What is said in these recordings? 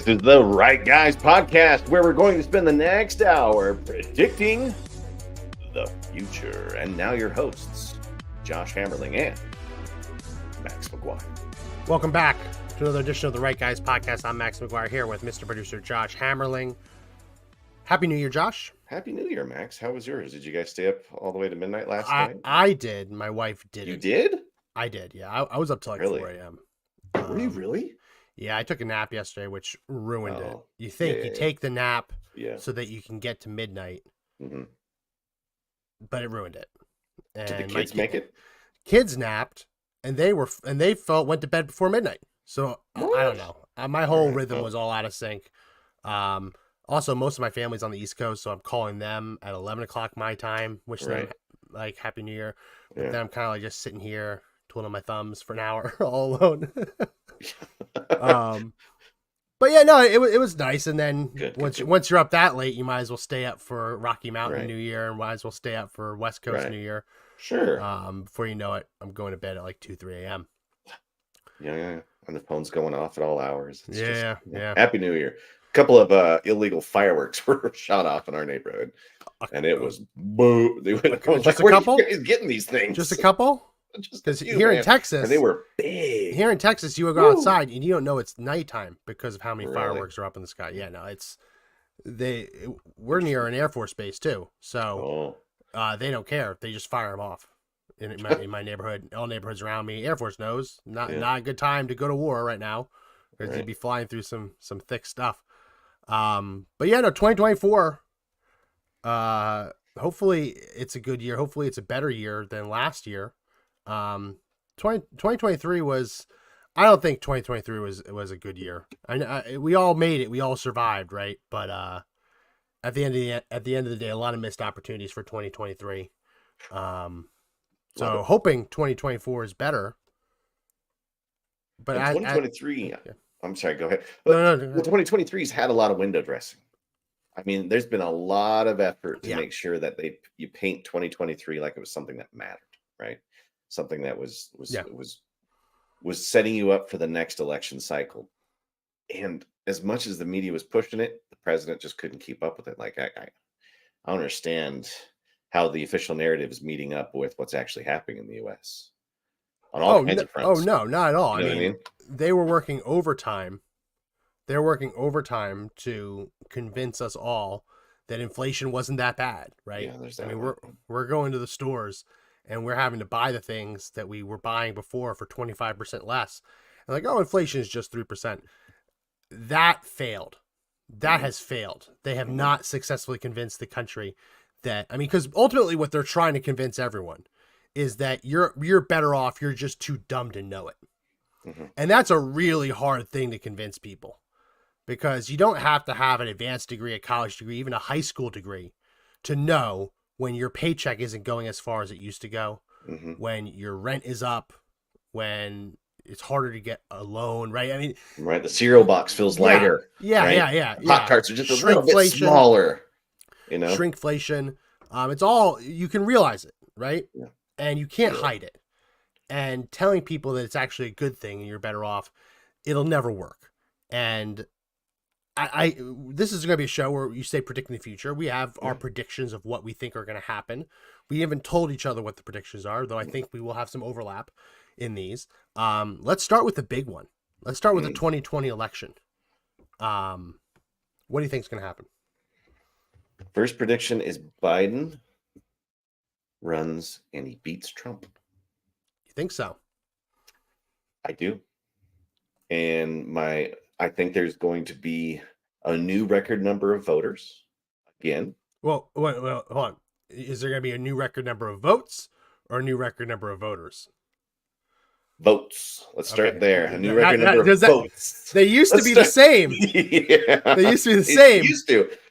This is the Right Guys podcast, where we're going to spend the next hour predicting the future. And now your hosts, Josh Hammerling and Max McGuire. Welcome back to another edition of the Right Guys podcast. I'm Max McGuire here with Mr. Producer Josh Hammerling. Happy New Year, Josh. Happy New Year, Max. How was yours? Did you guys stay up all the way to midnight last night? I did. My wife didn't. You did? I did, yeah. I was up till like Really? 4 a.m. Were you really? Yeah, I took a nap yesterday, which ruined it. Oh, You think you take the nap Yeah. so that you can get to midnight, hmm but it ruined it. Did the And kids make it? Kids napped, and they went to bed before midnight. So I don't What? know. My whole Alright, rhythm well. was all out of sync. Also, most of my family's on the East Coast, so I'm calling them at 11 o'clock my time, wishing them Right. like Happy New Year. But Yeah. then I'm kind of like just sitting here twiddling my thumbs for an hour all alone. But yeah, no, it was nice. And then Good, once good. once you're up that late, you might as well stay up for Rocky Mountain Right. New Year, and might as well stay up for West Coast Right. New Year. Sure. Before you know it, I'm going to bed at like 2-3 a.m. Yeah. And the phone's going off at all hours. It's Yeah. Happy New Year. A couple of illegal fireworks were shot off in our neighborhood, and it was boo. They went, I was Just like, a where couple? are you guys getting these things? Just a couple? Just a Because few, here in man. Texas, And they were big. Here in Texas, you would go Woo. outside and you don't know it's nighttime because of how many Really? fireworks are up in the sky. Yeah, no, we're near an Air Force base too, so Oh, they don't care. They just fire them off in my neighborhood. All neighborhoods around me, Air Force knows not a good time to go to war right now because Right. you'd be flying through some thick stuff. But yeah, no, 2024. Hopefully it's a good year. Hopefully it's a better year than last year. 2023 was, I don't think 2023 was a good year. We all made it. We all survived, right? But at the end of the day, a lot of missed opportunities for 2023. So hoping 2024 is better. But and 2023. I'm sorry. Go ahead. No. 2023's had a lot of window dressing. I mean, there's been a lot of effort to Yeah. make sure that you paint 2023 like it was something that mattered, right? Something that was setting you up for the next election cycle. And as much as the media was pushing it, the president just couldn't keep up with it. Like I don't understand how the official narrative is meeting up with what's actually happening in the U.S. on all kinds of fronts. Oh no, not at all. You know what I mean? They were working overtime. They're working overtime to convince us all that inflation wasn't that bad, right? Yeah, there's I that mean, we're going to the stores and we're having to buy the things that we were buying before for 25% less. And like, oh, inflation is just 3%. That failed. That has failed. They have not successfully convinced the country that, I mean, because ultimately what they're trying to convince everyone is that you're better off. You're just too dumb to know it. Mhm. And that's a really hard thing to convince people, because you don't have to have an advanced degree, a college degree, even a high school degree to know when your paycheck isn't going as far as it used to go, Mhm. when your rent is up, when it's harder to get a loan, right? I mean, Right. The cereal box feels lighter. yeah, right? yeah. Pop tarts are just a little bit Shrinkflation. smaller. You know? Shrinkflation. It's all, you can realize it, right? Yeah. And you can't Yeah. hide it. And telling people that it's actually a good thing and you're better off, it'll never work. And this is going to be a show where you say predicting the future. We have our predictions of what we think are going to happen. We haven't told each other what the predictions are, though I think we will have some overlap in these. Let's start with the big one. Let's start with the 2020 election. What do you think is going to happen? First prediction is Biden runs and he beats Trump. You think so? I do. And I think there's going to be a new record number of voters again. Well, hold on. Is there going to be a new record number of votes or a new record number of voters? Votes. Let's start Okay. there. A new record number of does that- votes. They used to be the same. Yeah. They used to be the same.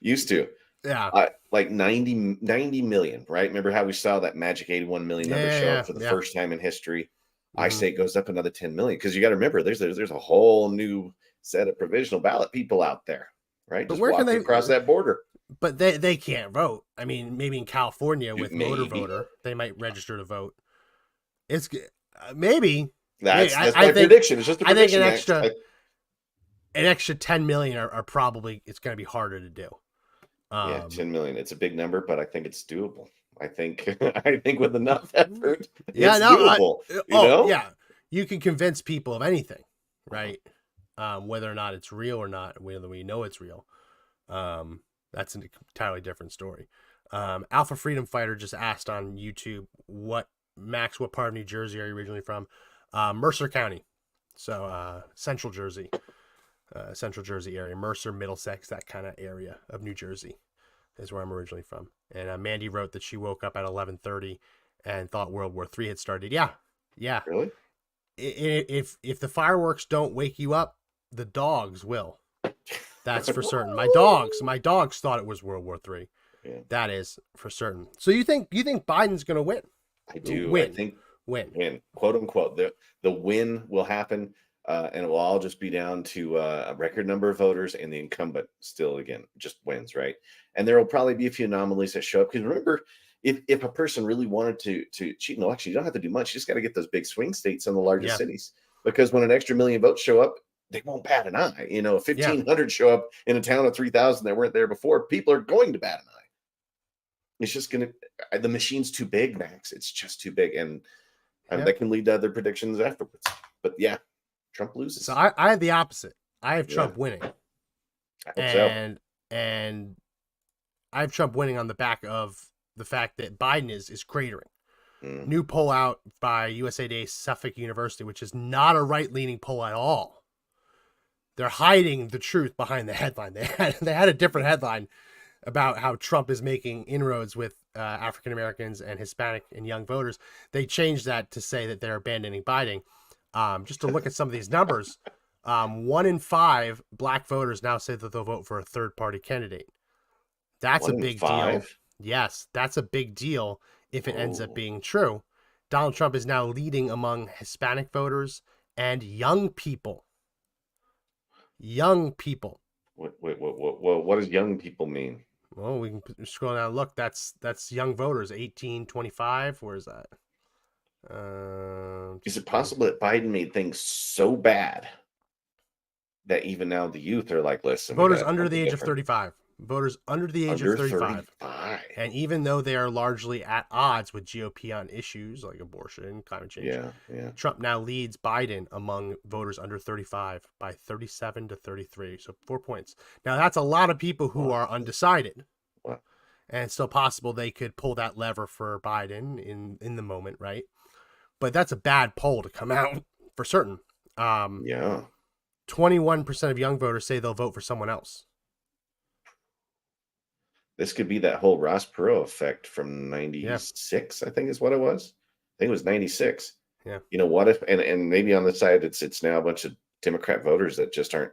Used to. Yeah. Like 90 million, right? Remember how we saw that magic 81 million number show up for the first time in history? I say it goes up another 10 million, because you got to remember there's a whole new set of provisional ballot people out there, right? But Just where can walking they across that border? But they can't vote. I mean, maybe in California with motor Maybe. voter, they might register to vote. It's maybe That's I my think- prediction. It's just a I think prediction. an Max. extra an extra 10 million are probably, it's going to be harder to do. Yeah, 10 million. It's a big number, but I think it's doable. I think with enough effort, it's doable. Yeah, you can convince people of anything, right? Whether or not it's real or not, whether we know it's real. That's an entirely different story. Alpha Freedom Fighter just asked on YouTube, Max, what part of New Jersey are you originally from? Mercer County. So Central Jersey area, Mercer, Middlesex, that kind of area of New Jersey is where I'm originally from. And Mandy wrote that she woke up at 11:30 and thought World War III had started. Yeah. Really? If the fireworks don't wake you up, the dogs will. That's for certain. My dogs thought it was World War III. Yeah. That is for certain. So you think Biden's going to win? I do. Win. I think win, quote unquote. The win will happen, and it will all just be down to a record number of voters, and the incumbent still again just wins, right? And there will probably be a few anomalies that show up, because remember, if a person really wanted to cheat an election, you don't have to do much. You just got to get those big swing states in the largest cities, because when an extra million votes show up, they won't bat an eye. If 1,500 show up in a town of 3,000 that weren't there before, people are going to bat an eye. It's just the machine's too big, Max. It's just too big, and that can lead to other predictions afterwards. But yeah, Trump loses. So I have the opposite. I have Trump winning. I hope so. And I have Trump winning on the back of the fact that Biden is cratering. New poll out by USA Today Suffolk University, which is not a right-leaning poll at all. They're hiding the truth behind the headline. They had a different headline about how Trump is making inroads with African Americans and Hispanic and young voters. They changed that to say that they're abandoning Biden. Just to look at some of these numbers, 1 in 5 black voters now say that they'll vote for a third-party candidate. That's a big deal. Yes, that's a big deal if it ends up being true. Donald Trump is now leading among Hispanic voters and young people. Young people. What does young people mean? Well, we can scroll down and look. That's young voters, 18, 25. Where is that? Is it possible that Biden made things so bad that even now the youth are like, listen, voters under the age of 35. Voters under the age of 35. And even though they are largely at odds with GOP on issues like abortion, climate change, Trump now leads Biden among voters under 35 by 37 to 33. So 4 points. Now, that's a lot of people who are undecided. Wow. And it's still possible they could pull that lever for Biden in the moment, right? But that's a bad poll to come out for certain. 21% of young voters say they'll vote for someone else. This could be that whole Ross Perot effect from 96, I think is what it was. I think it was 96. Yeah. What if, and maybe on the side, it's now a bunch of Democrat voters that just aren't,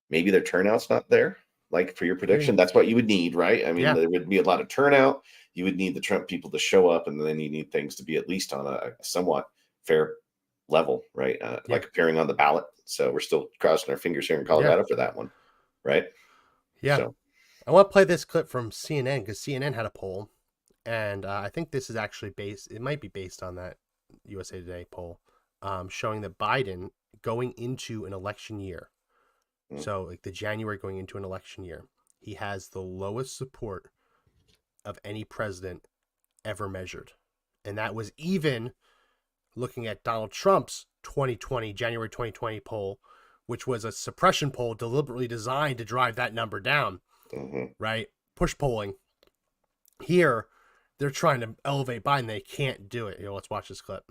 maybe their turnout's not there. Like for your prediction, that's what you would need, right? I mean, there would be a lot of turnout. You would need the Trump people to show up, and then you need things to be at least on a somewhat fair level, right? Like appearing on the ballot. So we're still crossing our fingers here in Colorado for that one, right? Yeah. So. I want to play this clip from CNN because CNN had a poll, and I think this is actually it might be based on that USA Today poll, showing that Biden going into an election year, so like the January going into an election year, he has the lowest support of any president ever measured. And that was even looking at Donald Trump's January 2020 poll, which was a suppression poll deliberately designed to drive that number down. Right? Push polling. Here, they're trying to elevate Biden. They can't do it. Let's watch this clip.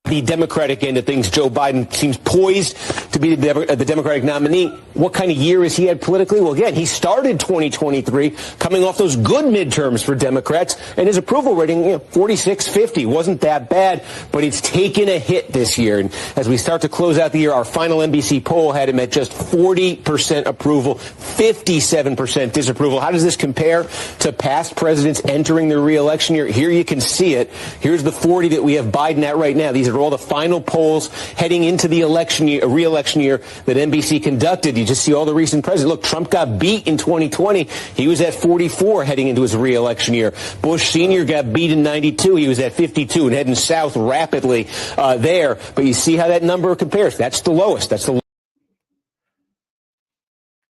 The Democratic end of things, Joe Biden seems poised to be the Democratic nominee. What kind of year has he had politically? Well, again, he started 2023 coming off those good midterms for Democrats, and his approval rating, 46-50, wasn't that bad, but it's taken a hit this year. And as we start to close out the year, our final NBC poll had him at just 40% approval, 57% disapproval. How does this compare to past presidents entering their re-election year? Here you can see it. Here's the 40 that we have Biden at right now. These are all the final polls heading into the election year, re-election year that NBC conducted. You just see all the recent presidents. Look, Trump got beat in 2020. He was at 44 heading into his re-election year. Bush Sr. got beat in 92. He was at 52 and heading south rapidly there. But you see how that number compares. That's the lowest. That's the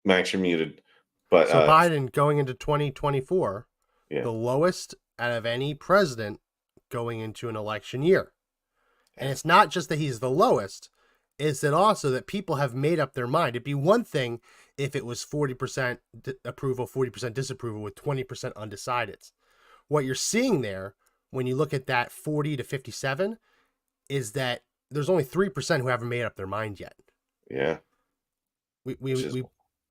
Max, you're muted. But so Biden going into 2024, yeah, the lowest out of any president going into an election year. And it's not just that he's the lowest, it's that also that people have made up their mind. It'd be one thing if it was 40% approval, 40% disapproval with 20% undecideds. What you're seeing there when you look at that 40 to 57 is that there's only 3% who haven't made up their mind yet. Yeah. We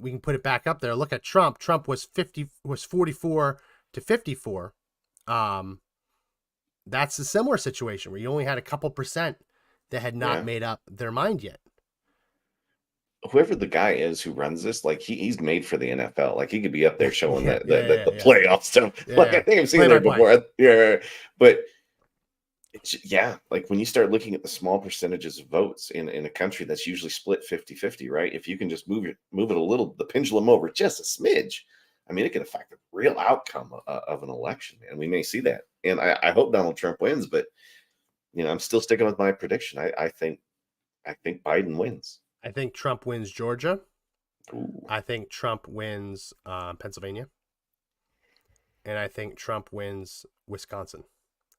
can put it back up there. Look at Trump. Trump was 44 to 54. That's a similar situation where you only had a couple percent that had not made up their mind yet. Whoever the guy is who runs this, like he's made for the NFL. Like he could be up there showing the playoff stuff. I think I've seen it before. Yeah, but like when you start looking at the small percentages of votes in a country that's usually split 50-50, right? If you can just move it a little, the pendulum over just a smidge, I mean, it can affect the real outcome of an election, and we may see that. And I hope Donald Trump wins, but I'm still sticking with my prediction. I think Biden wins. I think Trump wins Georgia. Ooh. I think Trump wins Pennsylvania. And I think Trump wins Wisconsin.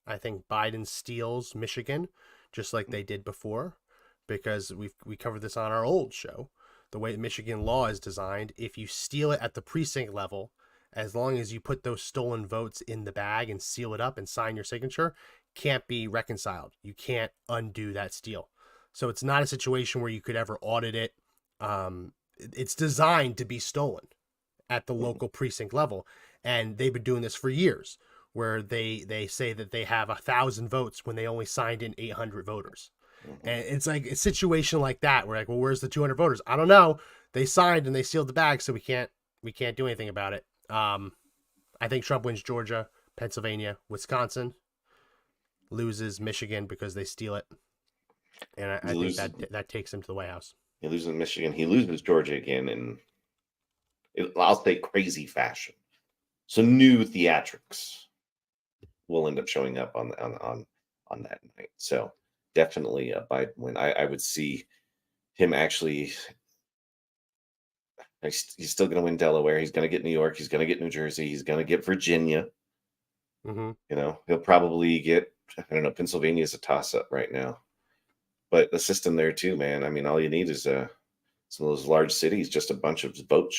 I think Biden steals Michigan, just like they did before, because we covered this on our old show. The way Michigan law is designed, if you steal it at the precinct level, as long as you put those stolen votes in the bag and seal it up and sign your signature, can't be reconciled. You can't undo that steal. So it's not a situation where you could ever audit it. It's designed to be stolen at the local precinct level. And they've been doing this for years, where they say that they have 1,000 votes when they only signed in 800 voters. And it's like a situation like that where like, well, where's the 200 voters? I don't know. They signed and they sealed the bag, so we can't do anything about it. I think Trump wins Georgia, Pennsylvania, Wisconsin, loses Michigan because they steal it. And I think that takes him to the White House. He loses Michigan. He loses Georgia again in, I'll say, crazy fashion. So new theatrics will end up showing up on that night. So definitely a Biden win. I would see him actually. He's still going to win Delaware. He's going to get New York. He's going to get New Jersey. He's going to get Virginia. Mm-hmm. He'll probably get, I don't know, Pennsylvania is a toss-up right now. But the system there too, man. I mean, all you need is some of those large cities, just a bunch of votes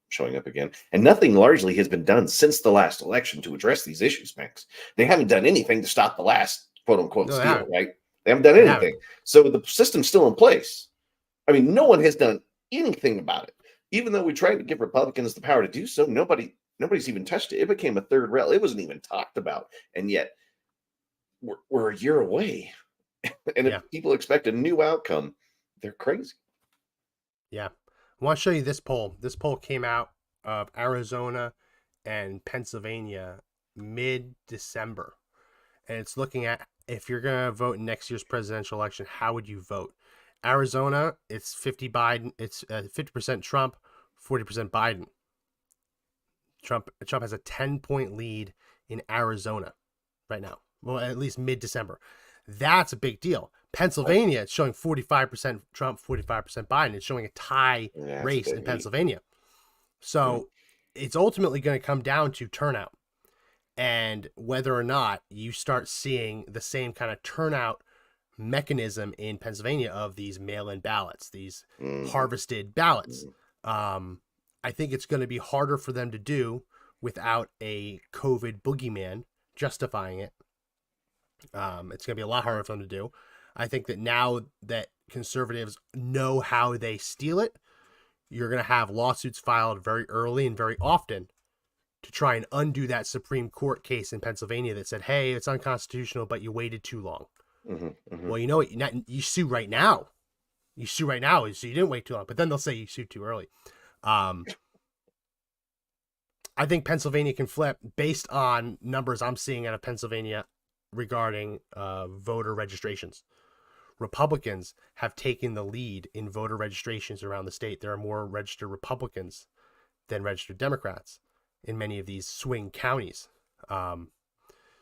showing up again. And nothing largely has been done since the last election to address these issues, Max. They haven't done anything to stop the last quote-unquote steal, right? They haven't done anything. So the system's still in place. I mean, no one has done anything about it. Even though we tried to give Republicans the power to do so, nobody's even touched it. It became a third rail. It wasn't even talked about. And yet we're a year away. And if people expect a new outcome, they're crazy. Yeah. I want to show you this poll. This poll came out of Arizona and Pennsylvania mid-December. And it's looking at if you're going to vote in next year's presidential election, how would you vote? Arizona, it's 50 Biden, it's 50% Trump, 40% Biden. Trump has a 10-point lead in Arizona right now. Well, at least mid-December. That's a big deal. Pennsylvania, it's showing 45% Trump, 45% Biden. It's showing a tie race in Pennsylvania. So it's ultimately going to come down to turnout and whether or not you start seeing the same kind of turnout mechanism in Pennsylvania of these mail-in ballots, these harvested ballots. I think it's going to be harder for them to do without a COVID boogeyman justifying it. It's going to be a lot harder for them to do. I think that now that conservatives know how they steal it, you're going to have lawsuits filed very early and very often to try and undo that Supreme Court case in Pennsylvania that said, hey, it's unconstitutional, but you waited too long. Well, you know what? You sue right now. So you didn't wait too long, but then they'll say you sued too early. I think Pennsylvania can flip based on numbers I'm seeing out of Pennsylvania regarding voter registrations. Republicans have taken the lead in voter registrations around the state. There are more registered Republicans than registered Democrats in many of these swing counties.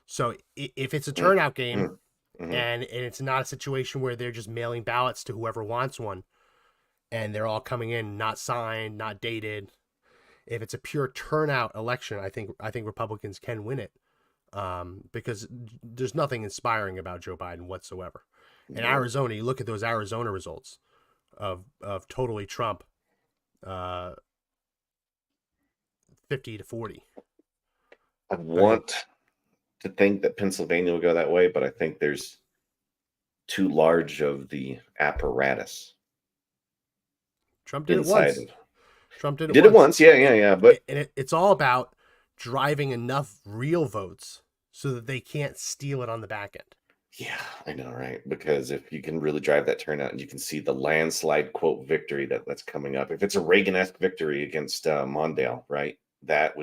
So if it's a turnout game and it's not a situation where they're just mailing ballots to whoever wants one, and they're all coming in not signed, not dated. If it's a pure turnout election, I think Republicans can win it, because there's nothing inspiring about Joe Biden whatsoever. In Arizona, you look at those Arizona results of totally Trump, 50-40. I want to think that Pennsylvania will go that way, but I think there's too large of the apparatus. Trump did it once. Trump did it once. Yeah. But it's all about driving enough real votes so that they can't steal it on the back end. Yeah, I know, right? Because if you can really drive that turnout, and you can see the landslide quote victory that's coming up, if it's a Reagan-esque victory against Mondale, right? That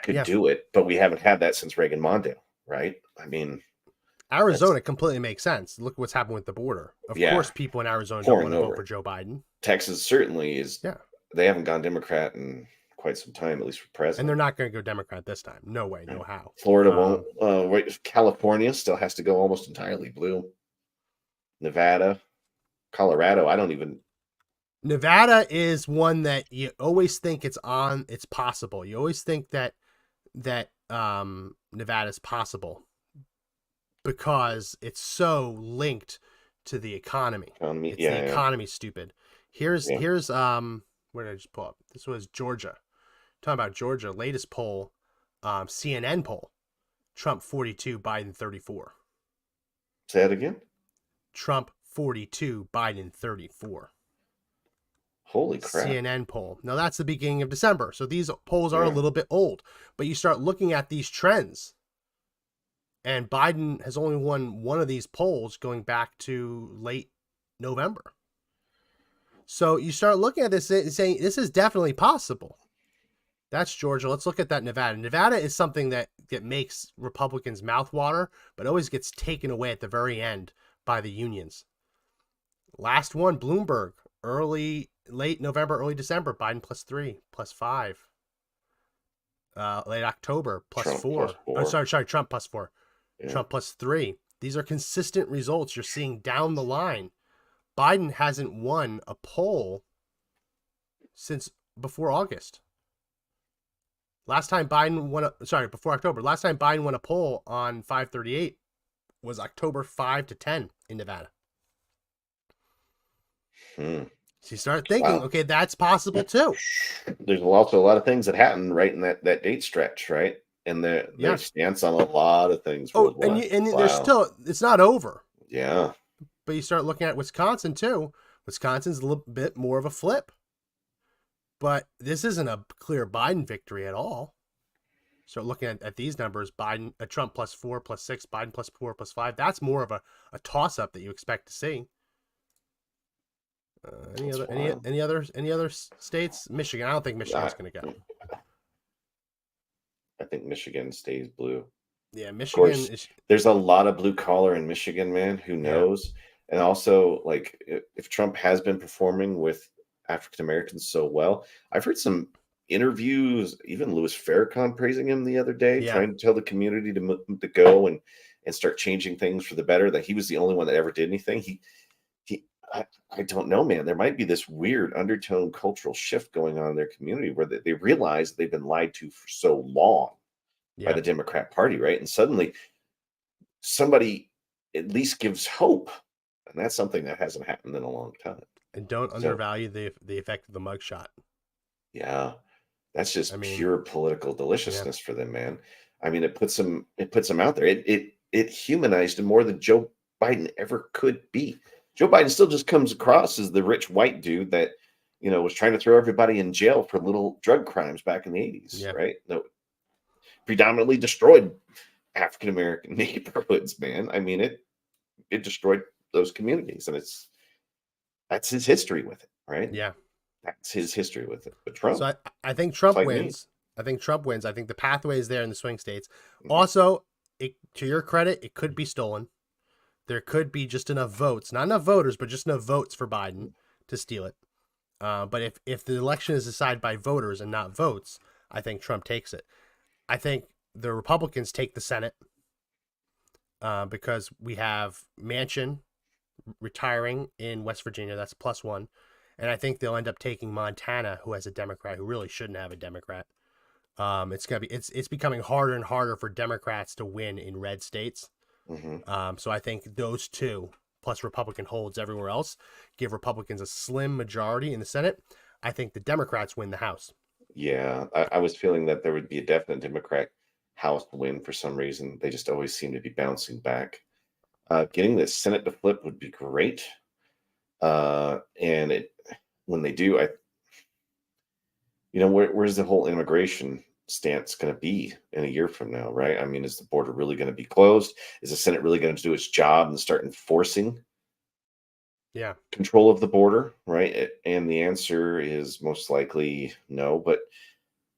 could do it, but we haven't had that since Reagan-Mondale, right? I mean, Arizona completely makes sense. Look what's happened with the border. Of course, people in Arizona don't want to vote for Joe Biden. Texas certainly is. Yeah, they haven't gone Democrat in quite some time, at least for president. And they're not going to go Democrat this time. No way, no how. Florida won't. California still has to go almost entirely blue. Nevada, Colorado, Nevada is one that you always think it's possible. You always think that Nevada's possible because it's so linked to the economy. It's the economy's stupid. Here's where did I just pull up? This was Georgia. Talking about Georgia, latest poll, CNN poll, Trump 42, Biden 34. Say that again? Trump 42, Biden 34. Holy crap. CNN poll. Now that's the beginning of December. So these polls are a little bit old, but you start looking at these trends, and Biden has only won one of these polls going back to late November. So you start looking at this and saying, this is definitely possible. That's Georgia. Let's look at that Nevada. Nevada is something that makes Republicans' mouth water, but always gets taken away at the very end by the unions. Last one, Bloomberg, late November, early December, Biden +3, +5. Late October, +4. Oh, sorry, Trump +4. Yeah. Trump +3. These are consistent results you're seeing down the line. Biden hasn't won a poll since before August. Before October. Last time Biden won a poll on 538 was October 5-10 in Nevada. So you start thinking, okay, that's possible too. There's also a lot of things that happened right in that date stretch, right? And their stance on a lot of things. There's still, it's not over. Yeah. But you start looking at Wisconsin too. Wisconsin's a little bit more of a flip. But this isn't a clear Biden victory at all. Start looking at these numbers: Trump +4, +6, Biden +4, +5. That's more of a toss-up that you expect to see. Any other states? Michigan. I don't think Michigan's going to go. I think Michigan stays blue. Yeah, Michigan. There's a lot of blue collar in Michigan, man. Who knows? Yeah. And also, like, if Trump has been performing with African Americans so well, I've heard some interviews, even Louis Farrakhan praising him the other day, trying to tell the community to go and start changing things for the better, that he was the only one that ever did anything. I don't know, man. There might be this weird undertone cultural shift going on in their community where they realize they've been lied to for so long by the Democrat Party, right? And suddenly somebody at least gives hope. And that's something that hasn't happened in a long time. And don't undervalue the effect of the mugshot. Yeah. That's just pure political deliciousness for them, man. I mean, it puts them out there. It humanized him more than Joe Biden ever could be. Joe Biden still just comes across as the rich white dude that, was trying to throw everybody in jail for little drug crimes back in the 80s, right? No, predominantly destroyed African American neighborhoods, man. I mean, it destroyed those communities, and that's his history with it, right? Yeah. That's his history with it. But Trump. So I think Trump wins. I think Trump wins. I think the pathway is there in the swing states. Mm-hmm. Also, to your credit, it could be stolen. There could be just enough votes, not enough voters, but just enough votes for Biden to steal it. But if the election is decided by voters and not votes, I think Trump takes it. I think the Republicans take the Senate because we have Manchin retiring in West Virginia. That's +1. And I think they'll end up taking Montana, who has a Democrat who really shouldn't have a Democrat. It's becoming harder and harder for Democrats to win in red states. So I think those two, plus Republican holds everywhere else, give Republicans a slim majority in the Senate. I think the Democrats win the House. Yeah, I was feeling that there would be a definite Democrat House win for some reason. They just always seem to be bouncing back. Getting the Senate to flip would be great. And when they do, where's the whole immigration stance going to be in a year from now, right? I mean, is the border really going to be closed? Is the Senate really going to do its job and start enforcing control of the border, right? And the answer is most likely no, but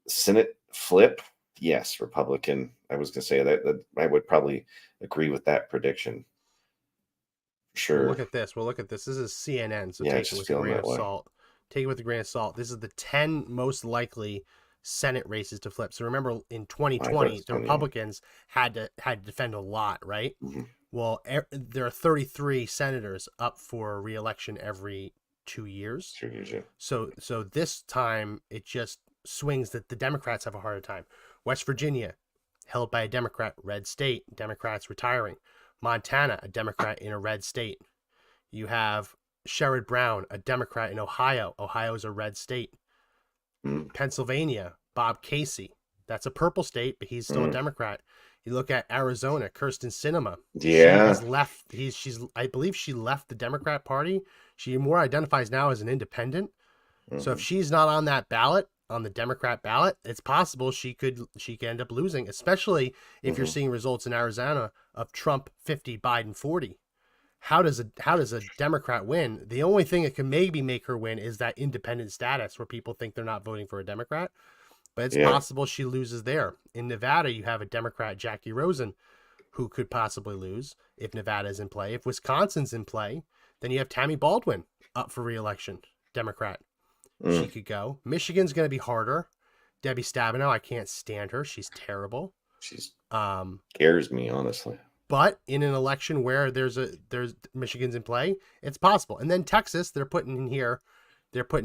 Senate flip, yes, Republican. I was going to say that I would probably agree with that prediction. Sure. We'll look at this. This is CNN, so take it with a grain of salt. Take it with a grain of salt. This is the 10 most likely Senate races to flip. So remember, in 2020, the Republicans had to defend a lot, right? Well, there are 33 senators up for re-election every 2 years. 2 years, yeah. So this time it just swings that the Democrats have a harder time. West Virginia, held by a Democrat, red state, Democrats retiring. Montana, a Democrat in a red state. You have Sherrod Brown, a Democrat in Ohio. Ohio is a red state. Pennsylvania, Bob Casey. That's a purple state, but he's still a Democrat. You look at Arizona, Kirsten Sinema. Yeah. I believe she left the Democrat Party. She more identifies now as an independent. So if she's not on that ballot, on the Democrat ballot, it's possible she could end up losing, especially if you're seeing results in Arizona of Trump 50, Biden 40. How does a Democrat win? The only thing that can maybe make her win is that independent status where people think they're not voting for a Democrat. But it's possible she loses there. In Nevada, you have a Democrat, Jackie Rosen, who could possibly lose if Nevada is in play. If Wisconsin's in play, then you have Tammy Baldwin up for re-election, Democrat. She could go. Michigan's going to be harder. Debbie Stabenow, I can't stand her. She's terrible. She's scares me, honestly. But in an election where there's Michigan's in play, it's possible. And then Texas, they're putting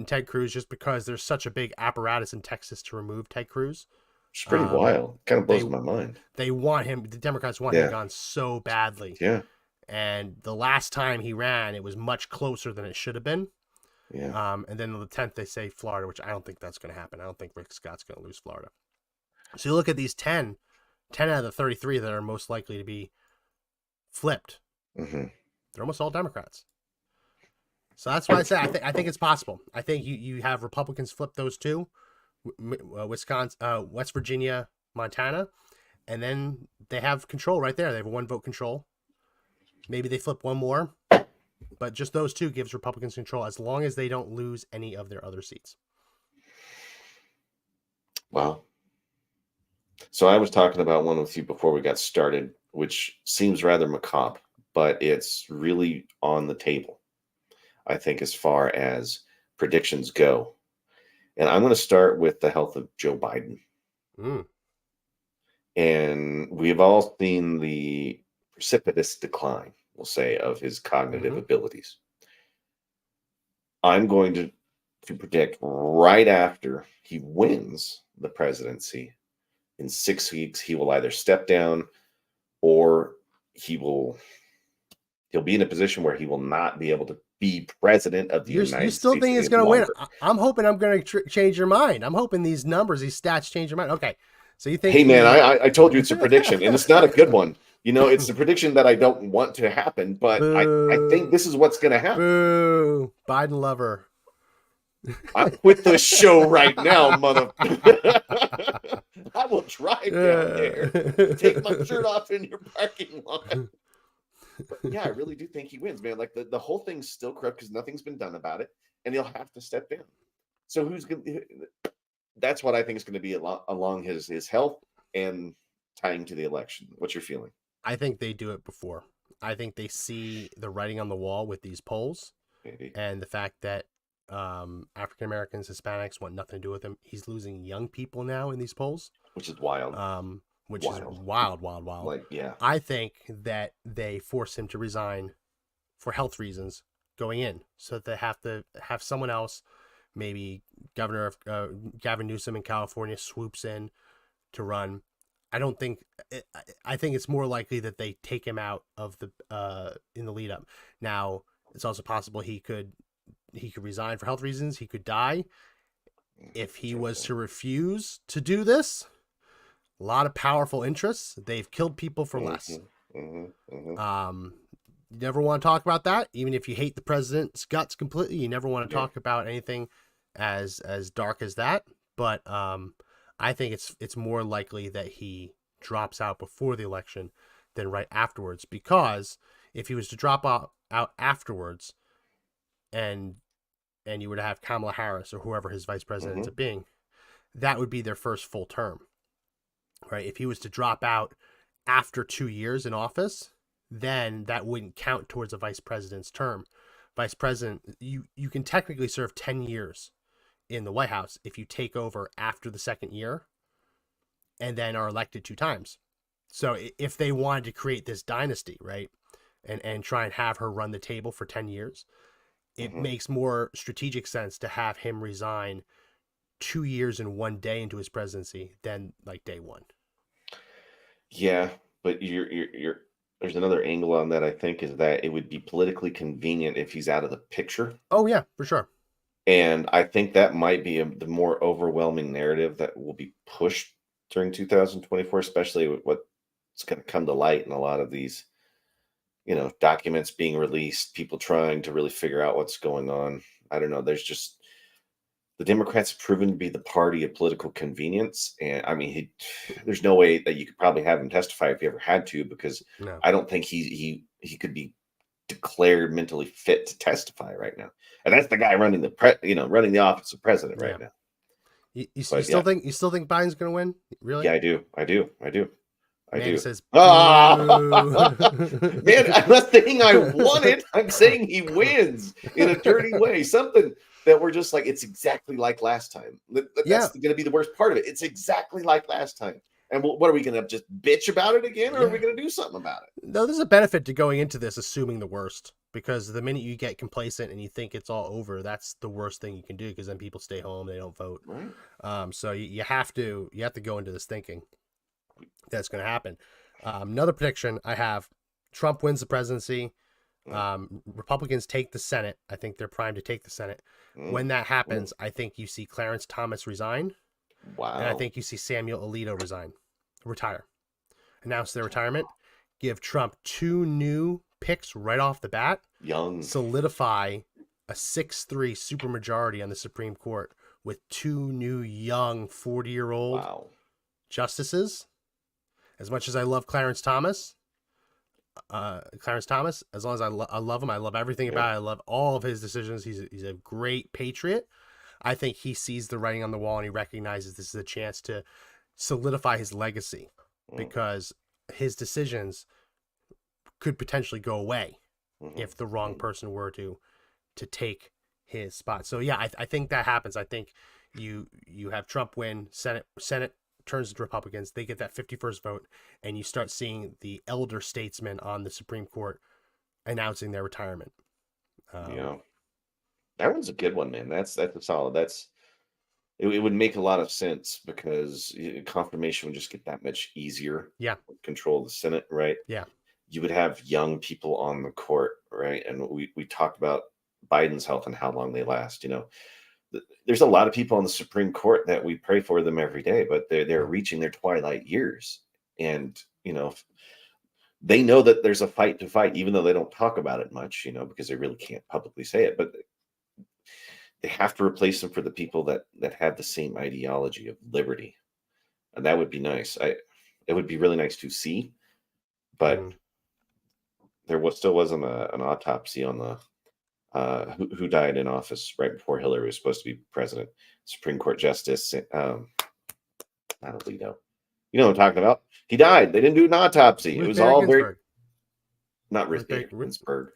Ted Cruz just because there's such a big apparatus in Texas to remove Ted Cruz. It's pretty wild. Kind of blows my mind. They want him. The Democrats want him gone so badly. Yeah. And the last time he ran, it was much closer than it should have been. Yeah. And then on the 10th, they say Florida, which I don't think that's going to happen. I don't think Rick Scott's going to lose Florida. So you look at these 10 out of the 33 that are most likely to be flipped. They're almost all Democrats. So that's why I say I think it's possible. I think you have Republicans flip those two, Wisconsin, West Virginia, Montana, and then they have control right there. They have a 1 vote control. Maybe they flip one more. But just those two gives Republicans control as long as they don't lose any of their other seats. Wow. So I was talking about one with you before we got started, which seems rather macabre, but it's really on the table, I think, as far as predictions go. And I'm going to start with the health of Joe Biden. And we've all seen the precipitous decline, we'll say, of his cognitive abilities. I'm going to predict right after he wins the presidency, in 6 weeks, he will either step down or he'll be in a position where he will not be able to be president of the United States. You still think he's going to win? I'm hoping I'm going to change your mind. I'm hoping these numbers, these stats change your mind. Okay. So you think... Hey, man, I told you it's a prediction, and it's not a good one. You know, it's a prediction that I don't want to happen, but I think this is what's going to happen. Boo. Biden lover. I quit the show right now, mother. I will drive down there, take my shirt off in your parking lot. But yeah, I really do think he wins, man. Like the whole thing's still corrupt because nothing's been done about it, and he'll have to step down. So who's going? That's what I think is going to be along his health and tying to the election. What's your feeling? I think they do it before. I think they see the writing on the wall with these polls, and the fact that African Americans, Hispanics want nothing to do with him. He's losing young people now in these polls, which is wild. Is wild. Like, yeah. I think that they force him to resign for health reasons going in, so that they have to have someone else, maybe Governor of Gavin Newsom in California, swoops in to run. I don't think. I think it's more likely that they take him out of the in the lead up. Now, it's also possible he could resign for health reasons. He could die. If he was to refuse to do this, a lot of powerful interests. They've killed people for less. You never want to talk about that. Even if you hate the president's guts completely, you never want to talk about anything as dark as that. But I think it's more likely that he drops out before the election than right afterwards, because if he was to drop out afterwards, and you were to have Kamala Harris or whoever his vice president ends up being, that would be their first full term, right? If he was to drop out after 2 years in office, then that wouldn't count towards a vice president's term. Vice president, you can technically serve 10 years in the White House if you take over after the second year and then are elected 2 times. So if they wanted to create this dynasty, right, and try and have her run the table for 10 years, it makes more strategic sense to have him resign 2 years and 1 day into his presidency than like day one. Yeah, but you're there's another angle on that, I think, is that it would be politically convenient if he's out of the picture. Oh yeah, for sure. And I think that might be the more overwhelming narrative that will be pushed during 2024, especially with what's going to come to light in a lot of these, documents being released, people trying to really figure out what's going on. I don't know. There's just, the Democrats have proven to be the party of political convenience. And I mean, there's no way that you could probably have him testify if he ever had to, because I don't think he could be declared mentally fit to testify right now. And that's the guy running running the office of president right now. You still think Biden's going to win? Really? Yeah, I do. I do. Says, man, I'm not saying I won it. I'm saying he wins in a dirty way. Something that we're just like, it's exactly like last time. That's going to be the worst part of it. It's exactly like last time. And what are we going to just bitch about it again, or are we going to do something about it? No, there's a benefit to going into this assuming the worst, because the minute you get complacent and you think it's all over, that's the worst thing you can do, because then people stay home, they don't vote. Right. So you have to go into this thinking that's going to happen. Another prediction I have: Trump wins the presidency. Republicans take the Senate. I think they're primed to take the Senate. When that happens, I think you see Clarence Thomas resign. Wow. And I think you see Samuel Alito retire, announce their retirement, give Trump 2 new picks right off the bat, solidify a 6-3 supermajority on the Supreme Court with 2 new young 40-year-old justices. As much as I love Clarence Thomas, as long as I love him, I love everything about it. I love all of his decisions. He's a great patriot. I think he sees the writing on the wall and he recognizes this is a chance to solidify his legacy, because his decisions could potentially go away if the wrong person were to take his spot. So yeah, I think that happens. I think you have Trump win, Senate turns to Republicans, they get that 51st vote, and you start seeing the elder statesmen on the Supreme Court announcing their retirement. That one's a good one, man. That's a solid. It would make a lot of sense, because confirmation would just get that much easier. Yeah. Control the Senate, right? Yeah. You would have young people on the court, right? And we talked about Biden's health and how long they last. There's a lot of people on the Supreme Court that we pray for them every day, but they're reaching their twilight years, and they know that there's a fight to fight, even though they don't talk about it much, because they really can't publicly say it. But they have to replace them for the people that have the same ideology of liberty, and that would be nice. It would be really nice to see, but there still wasn't an autopsy on the who died in office right before Hillary was supposed to be president. Supreme Court Justice, not Alito. You know what I'm talking about? He died. They didn't do an autopsy. It was all very not Ruth Bader Ginsburg.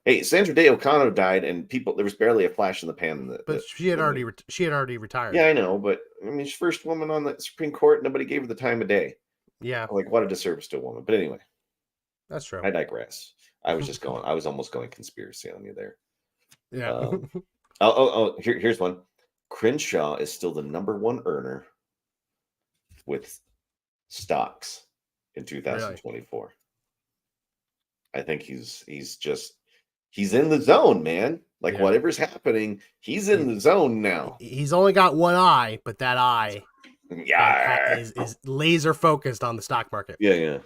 Hey, Sandra Day O'Connor died, and there was barely a flash in the pan. But she had already retired. Yeah, I know, but I mean, she's first woman on the Supreme Court. Nobody gave her the time of day. Yeah, like what a disservice to a woman. But anyway, that's true. I digress. I was almost going conspiracy on you there. Yeah. Here's one. Crenshaw is still the #1 earner with stocks in 2024. Really? I think he's in the zone, man. Like whatever's happening, he's in the zone now. He's only got one eye, but that eye is laser focused on the stock market. Yeah.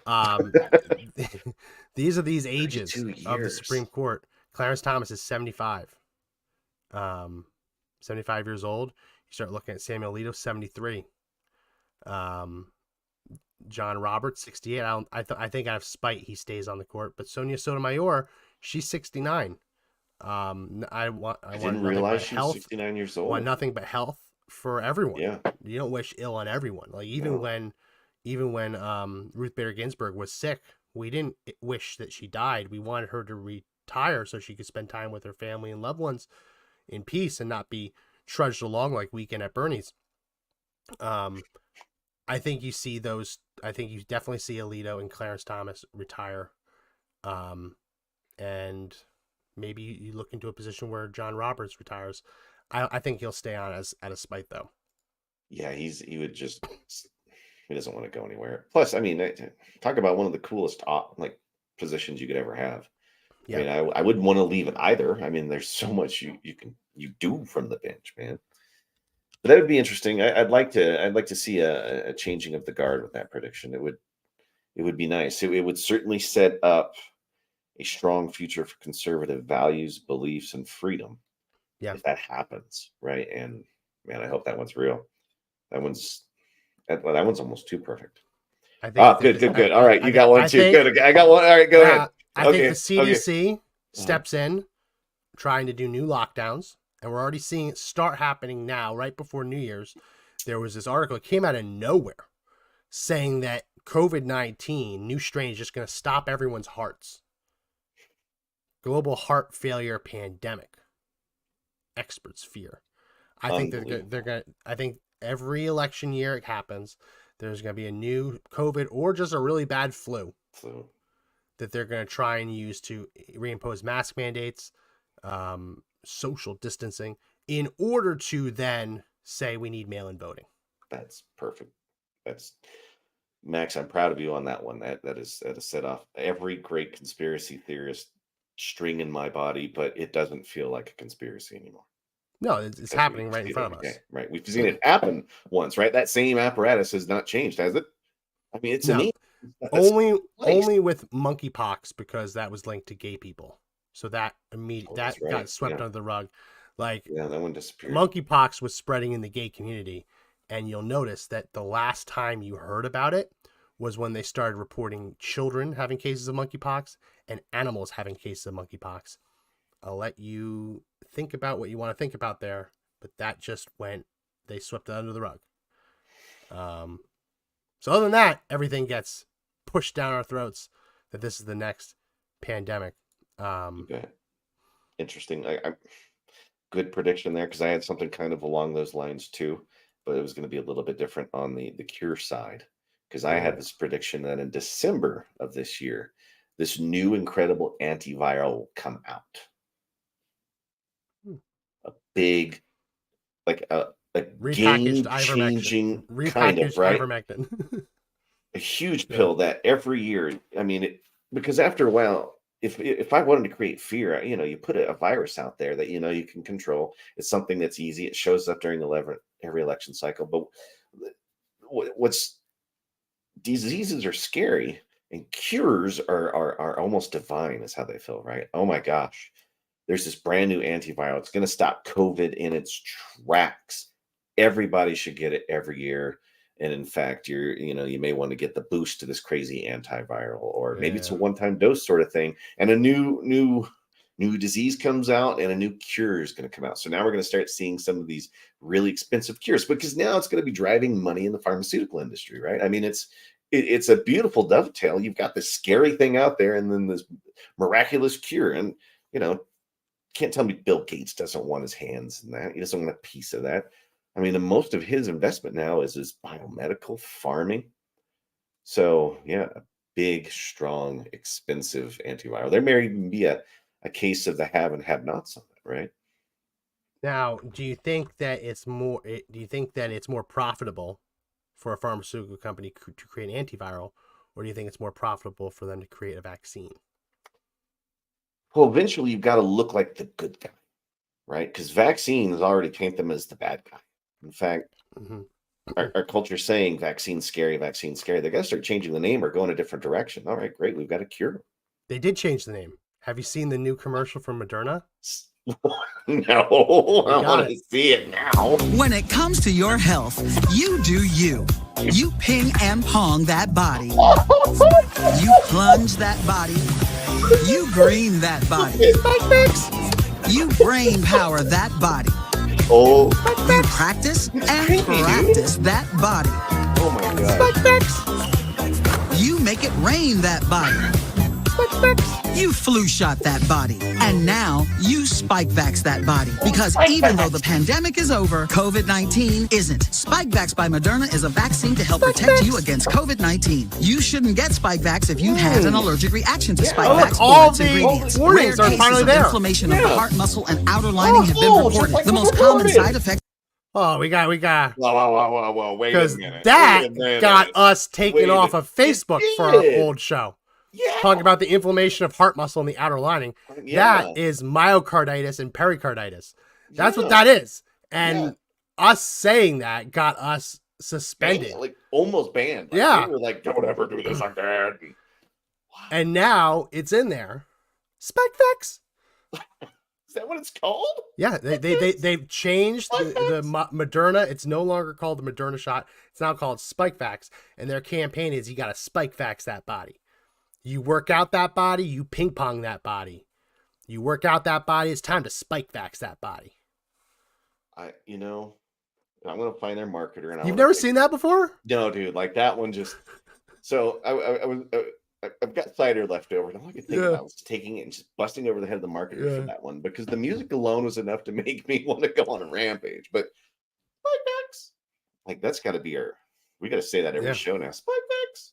These are these ages of the Supreme Court. Clarence Thomas is 75. 75 years old. You start looking at Samuel Alito, 73. John Roberts, 68. I think out of spite he stays on the court, but Sonia Sotomayor, she's 69. I didn't realize she was 69 years old. Want nothing but health for everyone. Yeah, you don't wish ill on everyone. Like even when Ruth Bader Ginsburg was sick, we didn't wish that she died. We wanted her to retire so she could spend time with her family and loved ones in peace and not be trudged along like Weekend at Bernie's. I think you see those. I think you definitely see Alito and Clarence Thomas retire, and maybe you look into a position where John Roberts retires. I think he'll stay on as out of spite, though. Yeah, he doesn't want to go anywhere. Plus, I mean, talk about one of the coolest positions you could ever have. Yeah. I mean, I wouldn't want to leave it either. I mean, there's so much you do from the bench, man. But that would be interesting. I'd like to see a changing of the guard with that prediction. It would be nice. It would certainly set up a strong future for conservative values, beliefs, and freedom. Yeah, if that happens, right? And man, I hope that one's real. That one's almost too perfect. I think good. All right, you got one too. Good. I got one. All right, go ahead. I think the CDC steps in, trying to do new lockdowns. And we're already seeing it start happening now, right before New Year's. There was this article that came out of nowhere saying that COVID-19, new strain, is just going to stop everyone's hearts. Global heart failure pandemic. Experts fear. I think they're going to, I think every election year it happens, there's going to be a new COVID or just a really bad flu that they're going to try and use to reimpose mask mandates, social distancing, in order to then say we need mail-in voting. That's perfect. That's Max. I'm proud of you on that one. That is set off every great conspiracy theorist string in my body, but it doesn't feel like a conspiracy anymore. No, it's happening right in front of us. Right. We've seen it happen once, right? That same apparatus has not changed, has it? I mean, it's only with monkeypox, because that was linked to gay people. So that got swept under the rug. Like, that one disappeared. Monkeypox was spreading in the gay community, and you'll notice that the last time you heard about it was when they started reporting children having cases of monkeypox and animals having cases of monkeypox. I'll let you think about what you want to think about there, but that just they swept it under the rug. So other than that, everything gets pushed down our throats that this is the next pandemic. Okay. Interesting. I good prediction there, because I had something kind of along those lines too, but it was going to be a little bit different on the cure side, because I had this prediction that in December of this year, this new incredible antiviral will come out. A big, like a game-changing kind of, right? Ivermectin. A huge pill that every year, I mean, because after a while, if I wanted to create fear, you put a virus out there that you can control. It's something that's easy. It shows up during every election cycle. But what's diseases are scary, and cures are almost divine, is how they feel, right? Oh my gosh, there's this brand new antiviral. It's going to stop COVID in its tracks. Everybody should get it every year. And in fact, you may want to get the boost to this crazy antiviral, or maybe it's a one-time dose sort of thing. And a new disease comes out, and a new cure is going to come out. So now we're going to start seeing some of these really expensive cures, because now it's going to be driving money in the pharmaceutical industry, right? I mean, it's a beautiful dovetail. You've got this scary thing out there, and then this miraculous cure. And can't tell me Bill Gates doesn't want his hands in that. He doesn't want a piece of that. I mean, most of his investment now is biomedical farming. So, yeah, big, strong, expensive antiviral. There may even be a case of the have and have nots on it, right? Now, do you think that it's more profitable for a pharmaceutical company to create an antiviral, or do you think it's more profitable for them to create a vaccine? Well, eventually you've got to look like the good guy, right? Because vaccines already paint them as the bad guy. In fact, our culture's saying vaccine's scary, vaccine's scary. They got to start changing the name or go in a different direction. All right, great. We've got a cure. They did change the name. Have you seen the new commercial from Moderna? No, I want to see it now. When it comes to your health, you do you. You ping and pong that body. You plunge that body. You green that body. You brain power that body. Oh, you practice and practice that body. Oh my God. You make it rain that body. You flu shot that body. And now you Spikevax that body. Because even though the pandemic is over, COVID-19 isn't. Spikevax by Moderna is a vaccine to help protect you against COVID-19. You shouldn't get Spikevax if you've had an allergic reaction to Spikevax or its ingredients. Warnings are finally there. Inflammation of the heart muscle and outer lining have been reported. The most common side effects. Oh, we got. Whoa, wait a minute. That got us taken off of Facebook for our old show. Yeah. Talking about the inflammation of heart muscle in the outer lining. Yeah. That is myocarditis and pericarditis. That's what that is. And us saying that got us suspended. Like almost banned. Like, yeah. We were like, don't ever do this again. And now it's in there. Spikevax. Is that what it's called? Yeah, they've changed the Moderna. It's no longer called the Moderna shot. It's now called Spikevax. And their campaign is you got to Spikevax that body. You work out that body, you ping pong that body. You work out that body, it's time to Spikevax that body. I'm gonna find their marketer. And you've never seen that before? No, dude. Like that one just. So I've got cider left over. And all I could think about was taking it and just busting over the head of the marketer for that one because the music alone was enough to make me want to go on a rampage. But Spikevax, like that's got to be we got to say that every show now. Spikevax.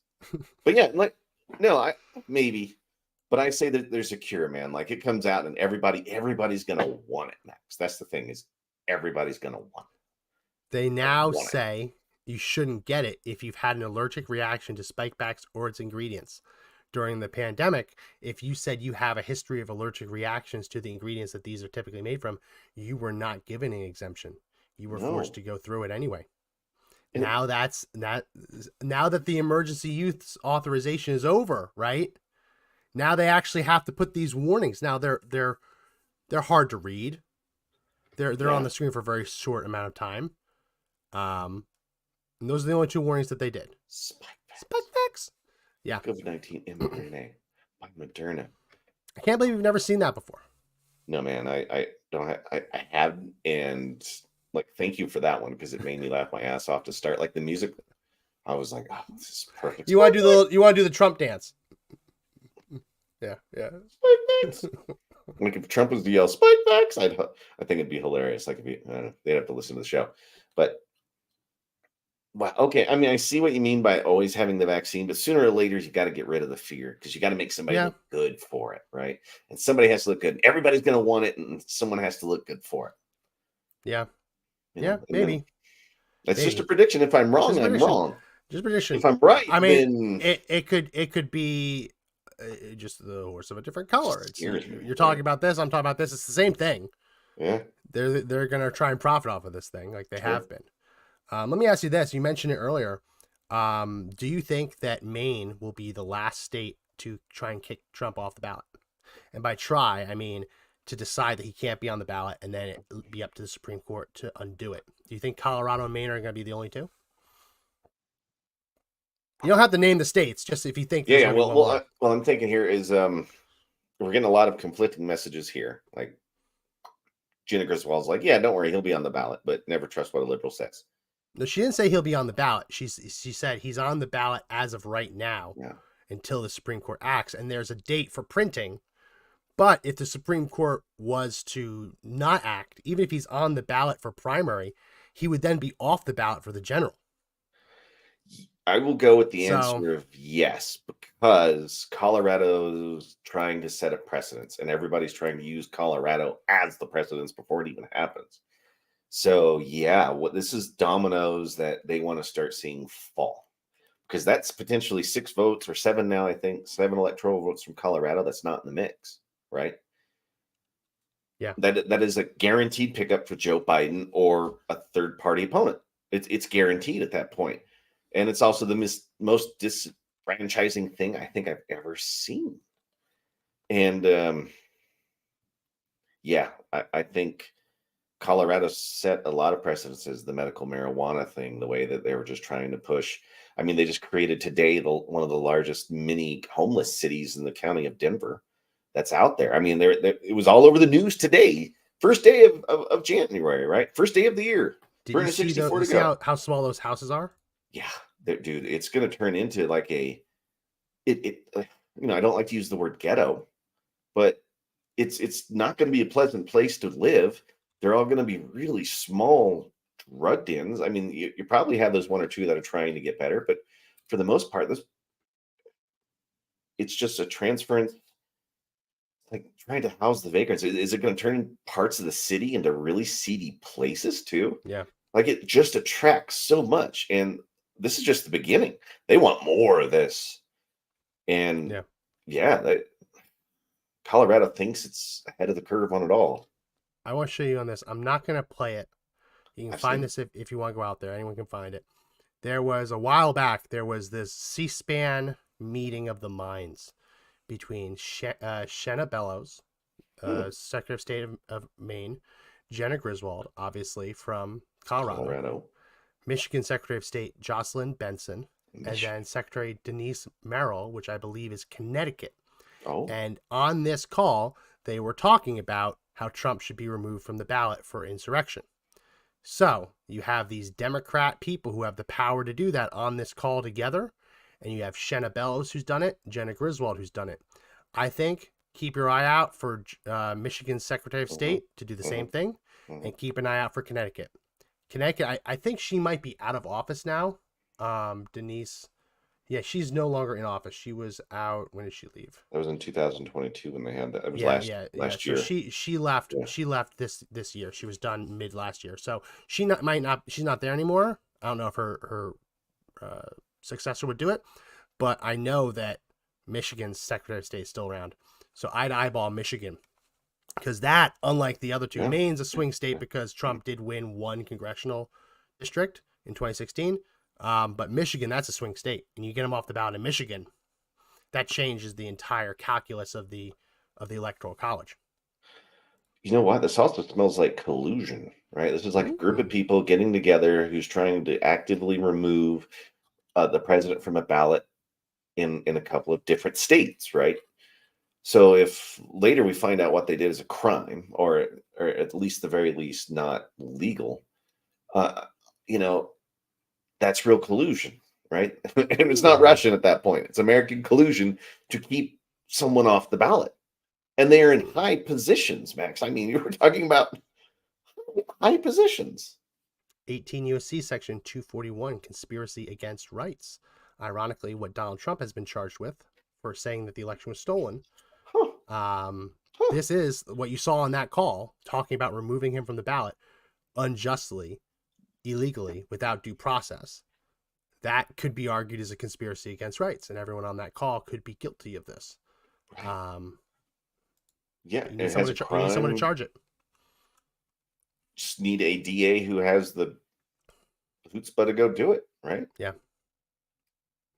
But yeah, like. No, maybe, but I say that there's a cure, man. Like it comes out and everybody's gonna want it next. That's the thing is everybody's gonna want it. They now say you shouldn't get it if you've had an allergic reaction to Spikevax or its ingredients. During the pandemic, if you said you have a history of allergic reactions to the ingredients that these are typically made from, you were not given an exemption. You were forced to go through it anyway. Now that the emergency use authorization is over, right? Now they actually have to put these warnings. Now they're hard to read. They're on the screen for a very short amount of time. And those are the only two warnings that they did. Spikevax. Yeah. COVID-19 mRNA by Moderna. I can't believe you've never seen that before. No, man, I don't. I haven't, and. Like, thank you for that one because it made me laugh my ass off to start. Like the music, I was like, "Oh, this is perfect." You want to do the Trump dance? Yeah. Like if Trump was to yell Spikevax, I think it'd be hilarious. Like if they'd have to listen to the show. But well, okay. I mean, I see what you mean by always having the vaccine, but sooner or later you got to get rid of the fear because you got to make somebody look good for it, right? And somebody has to look good. Everybody's going to want it, and someone has to look good for it. Yeah. Maybe. That's just a prediction. If I'm wrong, I'm wrong. Just a prediction. If I'm right, I mean, then... it could be just the horse of a different color. You're talking about this. I'm talking about this. It's the same thing. Yeah. They're gonna try and profit off of this thing, like they have been. Let me ask you this. You mentioned it earlier. Do you think that Maine will be the last state to try and kick Trump off the ballot? And by try, I mean to decide that he can't be on the ballot and then it be up to the Supreme Court to undo it. Do you think Colorado and Maine are going to be the only two? You don't have to name the states, just if you think. Yeah. Well, I'm thinking here is we're getting a lot of conflicting messages here. Like Gina Griswold's like, yeah, don't worry, he'll be on the ballot, but never trust what a liberal says. No, she didn't say he'll be on the ballot. She said he's on the ballot as of right now until the Supreme Court acts, and there's a date for printing. But if the Supreme Court was to not act, even if he's on the ballot for primary, he would then be off the ballot for the general. I will go with the So- answer of yes, because Colorado's trying to set a precedence, and everybody's trying to use Colorado as the precedence before it even happens. So yeah, what this is dominoes that they want to start seeing fall, because that's potentially 6 votes or 7 now. I think 7 electoral votes from Colorado that's not in the mix, right? Yeah. That is a guaranteed pickup for Joe Biden or a third party opponent. It's guaranteed at that point. And it's also the most disfranchising thing I think I've ever seen. And yeah, I think Colorado set a lot of precedences, the medical marijuana thing, the way that they were just trying to push. I mean, they just created today one of the largest mini homeless cities in the county of Denver that's out there. I mean, it was all over the news today. First day of January, right? First day of the year. Did you see, how small those houses are? Yeah, dude, it's going to turn into like I don't like to use the word ghetto, but it's not going to be a pleasant place to live. They're all going to be really small drug dens. I mean, you probably have those 1 or 2 that are trying to get better, but for the most part, it's just a transference, like trying to house the vagrants. Is it going to turn parts of the city into really seedy places too? Yeah. Like it just attracts so much. And this is just the beginning. They want more of this. And Colorado thinks it's ahead of the curve on it all. I want to show you on this. I'm not going to play it. You can find this if you want to go out there. Anyone can find it. There was a while back, there was this C-SPAN meeting of the minds between Shenna Bellows, Secretary of State of Maine, Jenna Griswold, obviously from Colorado. Michigan Secretary of State Jocelyn Benson, and then Secretary Denise Merrill, which I believe is Connecticut. Oh. And on this call, they were talking about how Trump should be removed from the ballot for insurrection. So you have these Democrat people who have the power to do that on this call together, and you have Shenna Bellows who's done it, Jenna Griswold who's done it. I think keep your eye out for Michigan's Secretary of State to do the same thing, and keep an eye out for Connecticut. Connecticut, I think she might be out of office now. Denise, yeah, she's no longer in office. She was out. When did she leave? That was in 2022 when they had that. It was last year. So she left. Yeah. She left this year. She was done mid last year. So she's not there anymore. I don't know if her successor would do it, but I know that Michigan's Secretary of State is still around. So I'd eyeball Michigan. Because that, unlike the other two, Maine's a swing state because Trump did win 1 congressional district in 2016. But Michigan, that's a swing state. And you get them off the ballot in Michigan, that changes the entire calculus of the Electoral College. You know what? This also smells like collusion, right? This is like a group of people getting together who's trying to actively remove the president from a ballot in a couple of different states, right? So if later we find out what they did is a crime, or at least the very least not legal, that's real collusion, right? And it's not Russian at that point. It's American collusion to keep someone off the ballot. And they are in high positions, Max. I mean, you were talking about high positions. 18 U.S.C. Section 241, conspiracy against rights. Ironically, what Donald Trump has been charged with for saying that the election was stolen. This is what you saw on that call, talking about removing him from the ballot unjustly, illegally, without due process. That could be argued as a conspiracy against rights, and everyone on that call could be guilty of this. You need someone to charge it. Just need a DA who has the chutzpah to go do it, right? Yeah.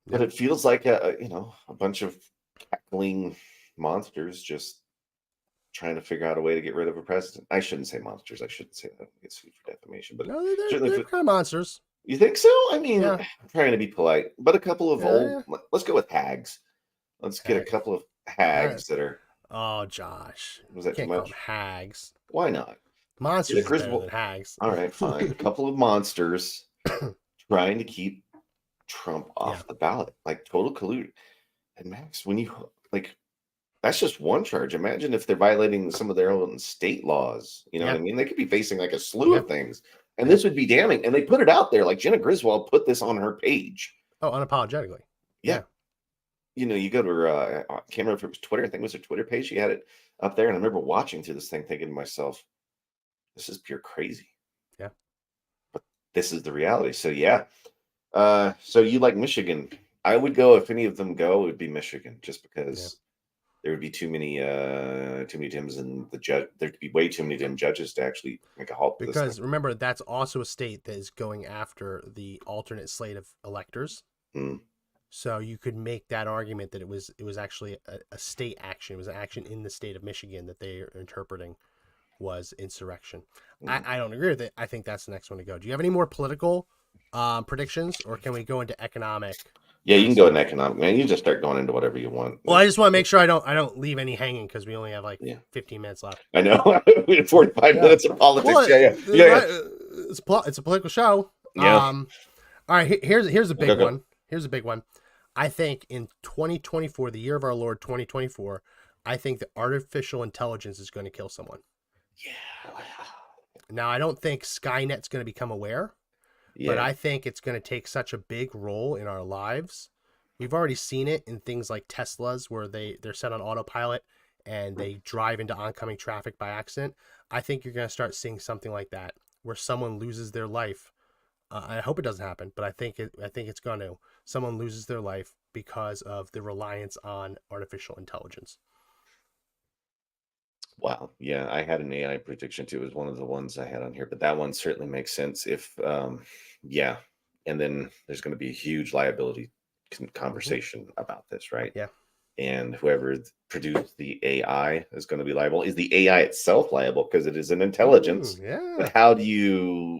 But it feels like a bunch of cackling monsters just trying to figure out a way to get rid of a president. I shouldn't say monsters. I shouldn't say that. It's for defamation. But no, they're kind of monsters. You think so? I mean, I'm trying to be polite, but a couple of old. Let's go with hags. Let's get a couple of hags that are. Oh, Josh, was that too much? Hags. Why not? Monsters are better than hags. All right, fine. A couple of monsters trying to keep Trump off the ballot, like total collusion. And Max, when you that's just one charge. Imagine if they're violating some of their own state laws. You know what I mean? They could be facing like a slew of things, and this would be damning. And they put it out there, like Jenna Griswold put this on her page. Oh, unapologetically. Yeah. You know, you go to her, I can't remember if it was Twitter. I think it was her Twitter page. She had it up there. And I remember watching through this thing thinking to myself, this is pure crazy. Yeah. But this is the reality. So, yeah. So you like Michigan. I would go, if any of them go, it would be Michigan, just because there would be too many Tims, and there'd be way too many dim judges to actually make a halt to this Because thing. remember, that's also a state that is going after the alternate slate of electors. Mm. So you could make that argument that it was actually a state action. It was an action in the state of Michigan that they are interpreting was insurrection. I don't agree with it. I think that's the next one to go. Do you have any more political predictions, or can we go into economic? Yeah, you can go in economic, man. You just start going into whatever you want. Well, I just want to make sure I don't leave any hanging, because we only have like 15 minutes left. I know. We have 45 minutes of politics. Well, yeah. It's a political show. Yeah. All right. Here's a big one. Here's a big one. I think in 2024, the year of our Lord 2024, I think that artificial intelligence is going to kill someone. Yeah. Now, I don't think Skynet's going to become aware. But I think it's going to take such a big role in our lives. We've already seen it in things like Teslas, where they're set on autopilot and they drive into oncoming traffic by accident. I think you're going to start seeing something like that, where someone loses their life. I hope it doesn't happen, but I think it's going to. Someone loses their life because of the reliance on artificial intelligence. Wow. Yeah, I had an AI prediction too. It was one of the ones I had on here, but that one certainly makes sense. If, and then there's going to be a huge liability conversation about this, right? Yeah. And whoever produced the AI is going to be liable. Is the AI itself liable because it is an intelligence? Yeah. But how do you?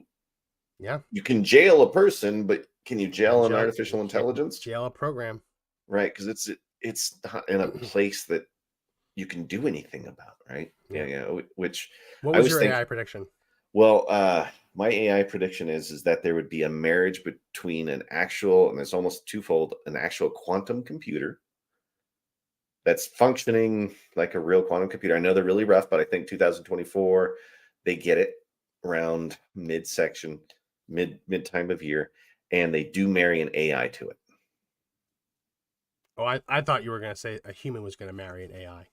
Yeah. You can jail a person, but can you jail an artificial intelligence? Jail a program, right? Because it's not in a place that you can do anything about, right? Yeah. Which what was your AI prediction? Well, my AI prediction is that there would be a marriage between an actual, and it's almost twofold, an actual quantum computer that's functioning like a real quantum computer. I know they're really rough, but I think 2024 they get it around mid time of year, and they do marry an AI to it. Oh, I thought you were going to say a human was going to marry an AI.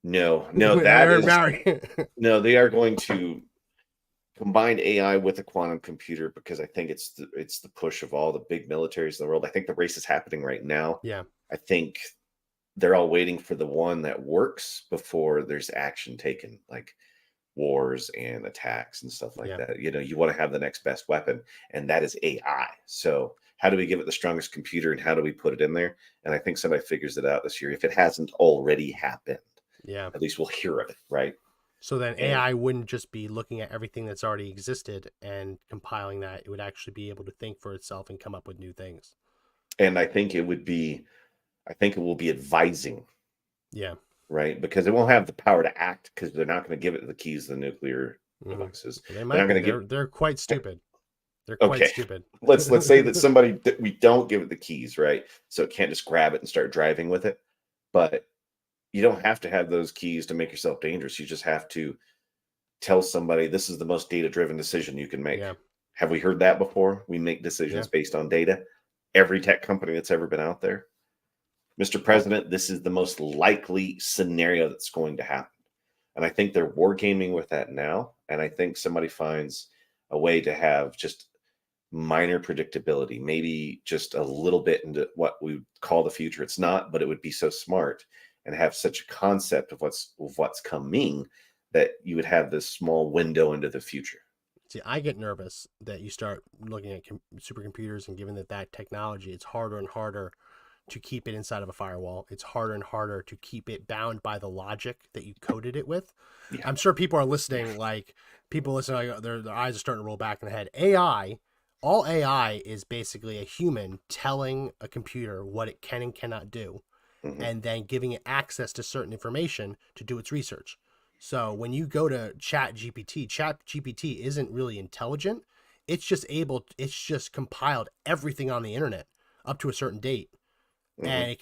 No, that is no. They are going to combine AI with a quantum computer because I think it's the push of all the big militaries in the world. I think the race is happening right now. Yeah, I think they're all waiting for the one that works before there's action taken, like wars and attacks and stuff like that. You know, you want to have the next best weapon, and that is AI. So how do we give it the strongest computer, and how do we put it in there? And I think somebody figures it out this year if it hasn't already happened. Yeah, at least we'll hear of it, right? So then AI wouldn't just be looking at everything that's already existed and compiling that. It would actually be able to think for itself and come up with new things. And I think it will be advising. Yeah. Right? Because it won't have the power to act, because they're not going to give it the keys to the nuclear devices. They might. They're quite stupid. They're quite stupid. Let's say that we don't give it the keys, right? So it can't just grab it and start driving with it. But you don't have to have those keys to make yourself dangerous. You just have to tell somebody this is the most data-driven decision you can make. Yeah. Have we heard that before? We make decisions based on data. Every tech company that's ever been out there. Mr. President, this is the most likely scenario that's going to happen. And I think they're wargaming with that now. And I think somebody finds a way to have just minor predictability, maybe just a little bit into what we call the future. It's not, but it would be so smart and have such a concept of what's coming that you would have this small window into the future. See, I get nervous that you start looking at supercomputers, and given that technology, it's harder and harder to keep it inside of a firewall. It's harder and harder to keep it bound by the logic that you coded it with. Yeah. I'm sure people are listening, like their eyes are starting to roll back in the head. All AI is basically a human telling a computer what it can and cannot do. And then giving it access to certain information to do its research. So when you go to ChatGPT isn't really intelligent. It's just compiled everything on the internet up to a certain date. And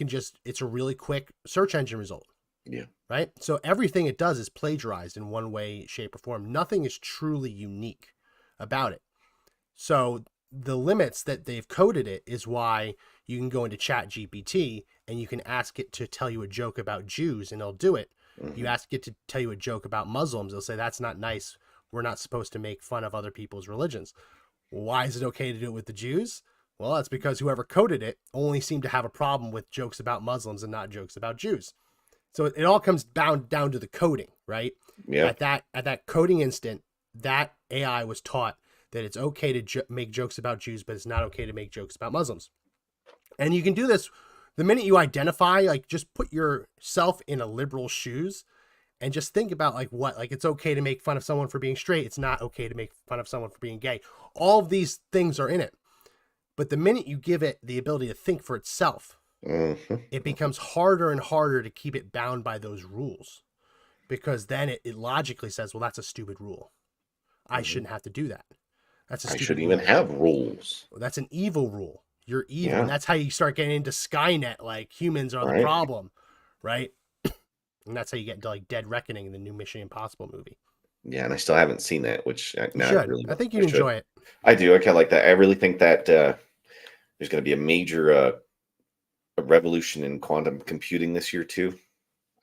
it's a really quick search engine result. Yeah. Right. So everything it does is plagiarized in one way, shape, or form. Nothing is truly unique about it. So the limits that they've coded it is why you can go into Chat GPT and you can ask it to tell you a joke about Jews and it'll do it. You ask it to tell you a joke about Muslims, they'll say, that's not nice. We're not supposed to make fun of other people's religions. Why is it okay to do it with the Jews? Well, that's because whoever coded it only seemed to have a problem with jokes about Muslims and not jokes about Jews. So it all comes down to the coding, right? Yeah. At that coding instant, that AI was taught that it's okay to make jokes about Jews, but it's not okay to make jokes about Muslims. And you can do this the minute you identify, like just put yourself in a liberal shoes and just think about like it's okay to make fun of someone for being straight. It's not okay to make fun of someone for being gay. All of these things are in it. But the minute you give it the ability to think for itself, it becomes harder and harder to keep it bound by those rules, because then it logically says, well, that's a stupid rule. I shouldn't have to do that. That's a stupid I shouldn't rule. even have rules. That's an evil rule. You're evil. Yeah. And that's how you start getting into Skynet, like humans are the problem, right? And that's how you get into like Dead Reckoning in the new Mission Impossible movie. Yeah, and I still haven't seen that, which I think you'd enjoy it. I do. I kind of like that. I really think that there's going to be a major a revolution in quantum computing this year too.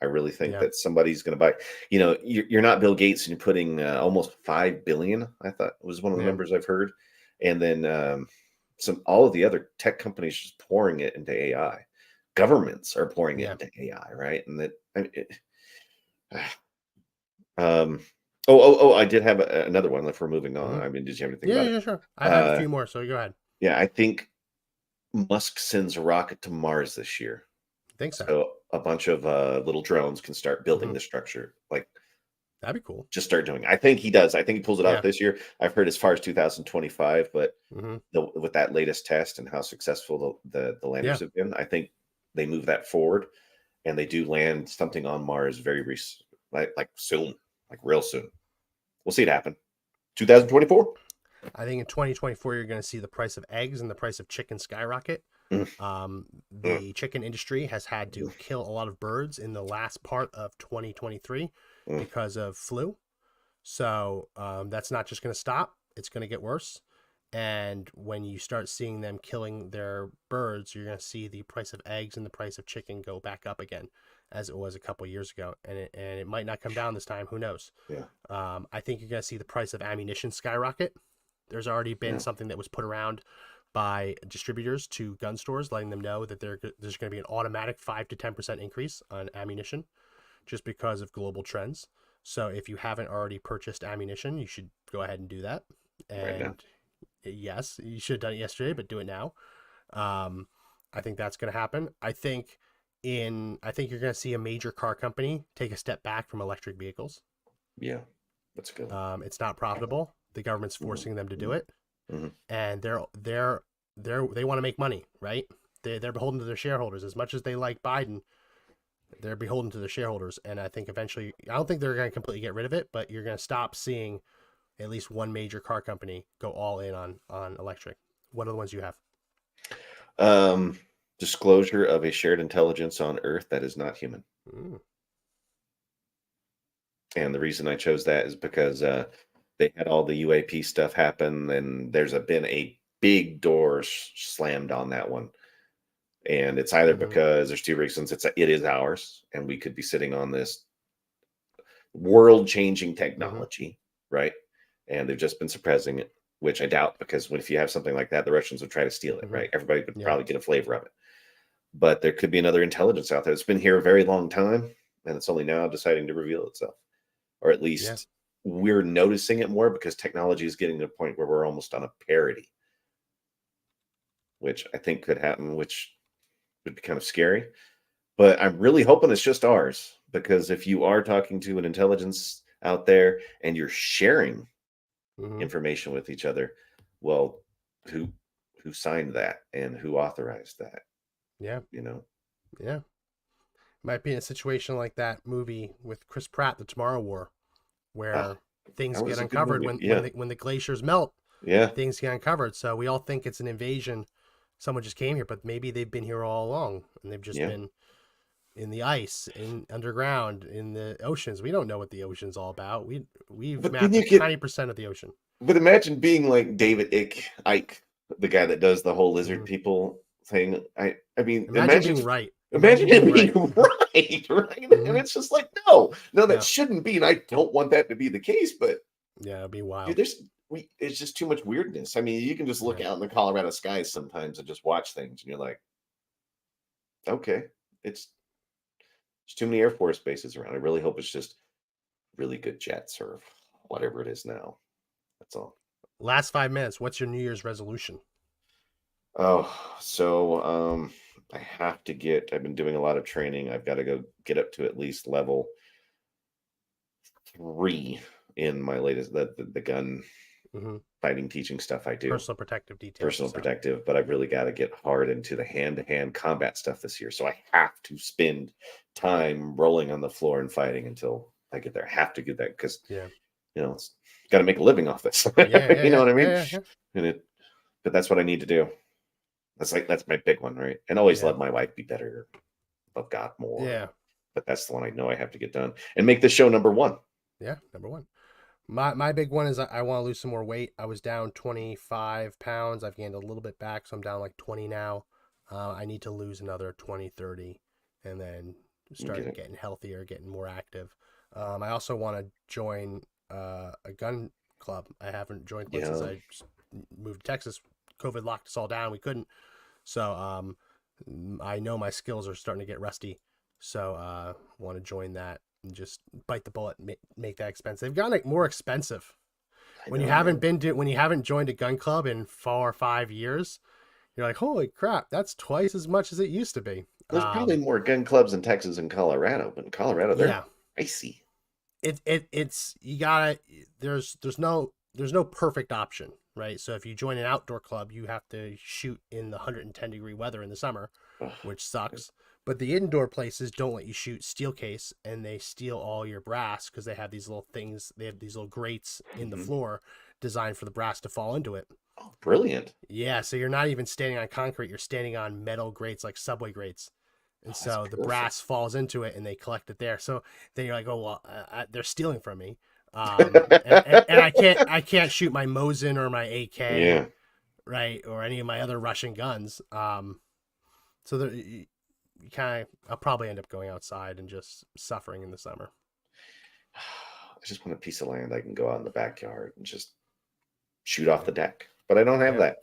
I really think that somebody's going to buy. You know, you're not Bill Gates, and you're putting almost $5 billion. I thought was one of the numbers I've heard, and then all of the other tech companies just pouring it into AI. Governments are pouring it into AI, right? And that. I did have another one. If we're moving on, I mean, did you have anything? Yeah, sure. I have a few more, so go ahead. Yeah, I think Musk sends a rocket to Mars this year. I think so. So a bunch of little drones can start building the structure. Like, that'd be cool. Just start doing it. I think he does. I think he pulls it off this year. I've heard as far as 2025, but with that latest test and how successful the landers have been, I think they move that forward, and they do land something on Mars very like soon, like real soon. We'll see it happen. 2024. I think in 2024 you're going to see the price of eggs and the price of chicken skyrocket. The chicken industry has had to kill a lot of birds in the last part of 2023 because of flu. So that's not just going to stop. It's going to get worse. And when you start seeing them killing their birds, you're going to see the price of eggs and the price of chicken go back up again, as it was a couple of years ago. And it might not come down this time. Who knows? Yeah. I think you're going to see the price of ammunition skyrocket. There's already been something that was put around by distributors to gun stores, letting them know that there's going to be an automatic 5 to 10% increase on ammunition just because of global trends. So if you haven't already purchased ammunition, you should go ahead and do that. And yes, you should have done it yesterday, but do it now. I think that's going to happen. I think you're going to see a major car company take a step back from electric vehicles. Yeah, that's good. It's not profitable. The government's forcing them to do it. And they want to make money, right? They're beholden to their shareholders. As much as they like Biden, they're beholden to their shareholders. And I think eventually, I don't think they're going to completely get rid of it, but you're going to stop seeing at least one major car company go all in on electric. What are the ones you have? Disclosure of a shared intelligence on Earth that is not human. And the reason I chose that is because they had all the UAP stuff happen, and there's been a big door slammed on that one. And it's either because there's two reasons. It is ours, and we could be sitting on this world-changing technology, right? And they've just been suppressing it, which I doubt, because if you have something like that, the Russians would try to steal it, right? Everybody would probably get a flavor of it. But there could be another intelligence out there. It's been here a very long time, and it's only now deciding to reveal itself. Or at least we're noticing it more because technology is getting to a point where we're almost on a parity, which I think could happen, which would be kind of scary. But I'm really hoping it's just ours, because if you are talking to an intelligence out there and you're sharing information with each other, well, who signed that and who authorized that? Yeah. Yeah. Might be in a situation like that movie with Chris Pratt, The Tomorrow War, where things get uncovered when the glaciers melt. Yeah. Things get uncovered. So we all think it's an invasion. Someone just came here, but maybe they've been here all along, and they've just been in the ice, underground, in the oceans. We don't know what the ocean's all about. We've mapped 90% of the ocean. But imagine being like David Icke, the guy that does the whole lizard people thing. I mean, Imagine being right. Imagine it being right, right? Mm-hmm. And it's just like, no, that Yeah. shouldn't be, and I don't want that to be the case. But Yeah, it'd be wild. dude, it's just too much weirdness. I mean, you can just look out in the Colorado skies sometimes and just watch things, and you're like, okay, there's too many Air Force bases around. I really hope it's just really good jets or whatever it is now. That's all. Last 5 minutes. What's your New Year's resolution? Oh, so I have to I've been doing a lot of training. I've got to go get up to at least level 3 in my latest the gun fighting teaching stuff I do. Personal protective details. Personal protective, but I've really got to get hard into the hand-to-hand combat stuff this year. So I have to spend time rolling on the floor and fighting until I get there. I have to get that because it's got to make a living off this. You know what I mean? Yeah. But that's what I need to do. That's my big one, right? And always love my wife, be better, love God more. Yeah. But that's the one I know I have to get done and make this show number 1. Yeah, number 1. My big one is I want to lose some more weight. I was down 25 pounds. I've gained a little bit back, so I'm down like 20 now. I need to lose another 20, 30, and then start getting healthier, getting more active. I also want to join a gun club. I haven't joined one since I moved to Texas. COVID locked us all down. We couldn't. So I know my skills are starting to get rusty. So want to join that and just bite the bullet and make that expensive. They've gotten more expensive. When you haven't joined a gun club in 4 or 5 years, you're like, holy crap, that's twice as much as it used to be. There's probably more gun clubs in Texas and Colorado, but in Colorado they're pricey. It's you gotta there's no perfect option, right? So if you join an outdoor club, you have to shoot in the 110-degree weather in the summer, which sucks. But the indoor places don't let you shoot steel case, and they steal all your brass because they have these little things. They have these little grates in the floor designed for the brass to fall into it. Oh, brilliant. Yeah, so you're not even standing on concrete. You're standing on metal grates like subway grates. And so the brass falls into it, and they collect it there. So then you're like, oh, well, they're stealing from me. And I can't shoot my Mosin or my AK, right, or any of my other Russian guns. So I'll probably end up going outside and just suffering in the summer. I just want a piece of land I can go out in the backyard and just shoot off the deck, but I don't have that.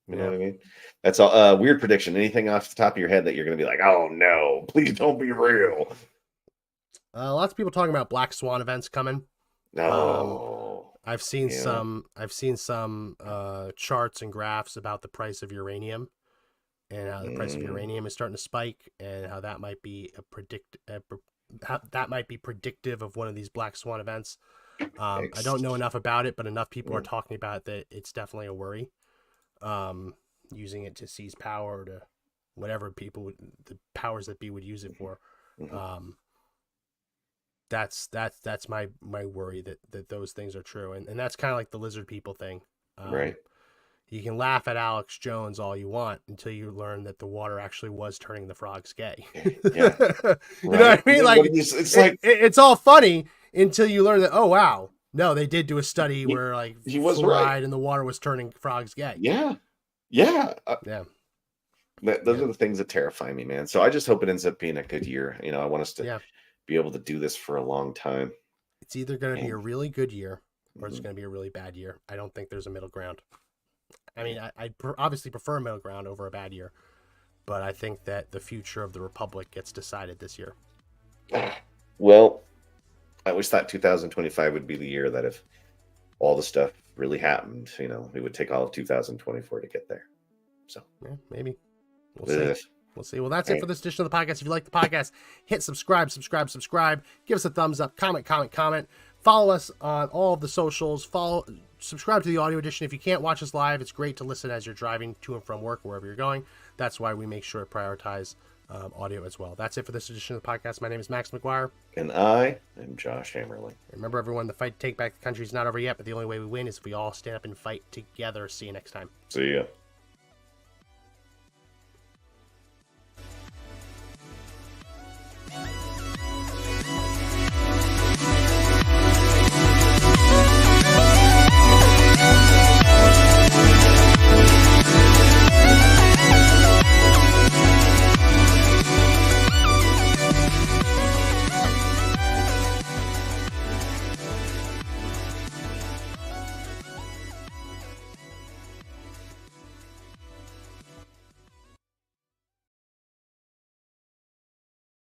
You know what I mean? That's all. Weird prediction. Anything off the top of your head that you're going to be like, oh no, please don't be real. Lots of people talking about Black Swan events coming. No, I've seen some charts and graphs about the price of uranium and how the price of uranium is starting to spike, and how that might be predictive of one of these Black Swan events. I don't know enough about it, but enough people are talking about it that it's definitely a worry. Using it to seize power, to whatever the powers that be would use it for. That's my worry that those things are true, and that's kind of like the lizard people thing. Right. You can laugh at Alex Jones all you want until you learn that the water actually was turning the frogs gay. Yeah. You know what I mean? Like it's all funny until you learn that, oh wow, no, they did do a study where like he was fluoride in the water was turning frogs gay. Yeah. Those are the things that terrify me, man. So I just hope it ends up being a good year. You know, I want us to be able to do this for a long time. It's either going to be a really good year or it's going to be a really bad year. I don't think there's a middle ground. I mean, I obviously prefer a middle ground over a bad year, but I think that the future of the Republic gets decided this year. Well, I always thought 2025 would be the year that if all the stuff really happened, you know, it would take all of 2024 to get there. So yeah, maybe we'll see. We'll see. Well, that's it for this edition of the podcast. If you like the podcast, hit subscribe. Give us a thumbs up. Comment. Follow us on all of the socials. Subscribe to the audio edition. If you can't watch us live, it's great to listen as you're driving to and from work, wherever you're going. That's why we make sure to prioritize audio as well. That's it for this edition of the podcast. My name is Max McGuire. And I am Josh Hammerling. Remember, everyone, the fight to take back the country is not over yet, but the only way we win is if we all stand up and fight together. See you next time. See ya.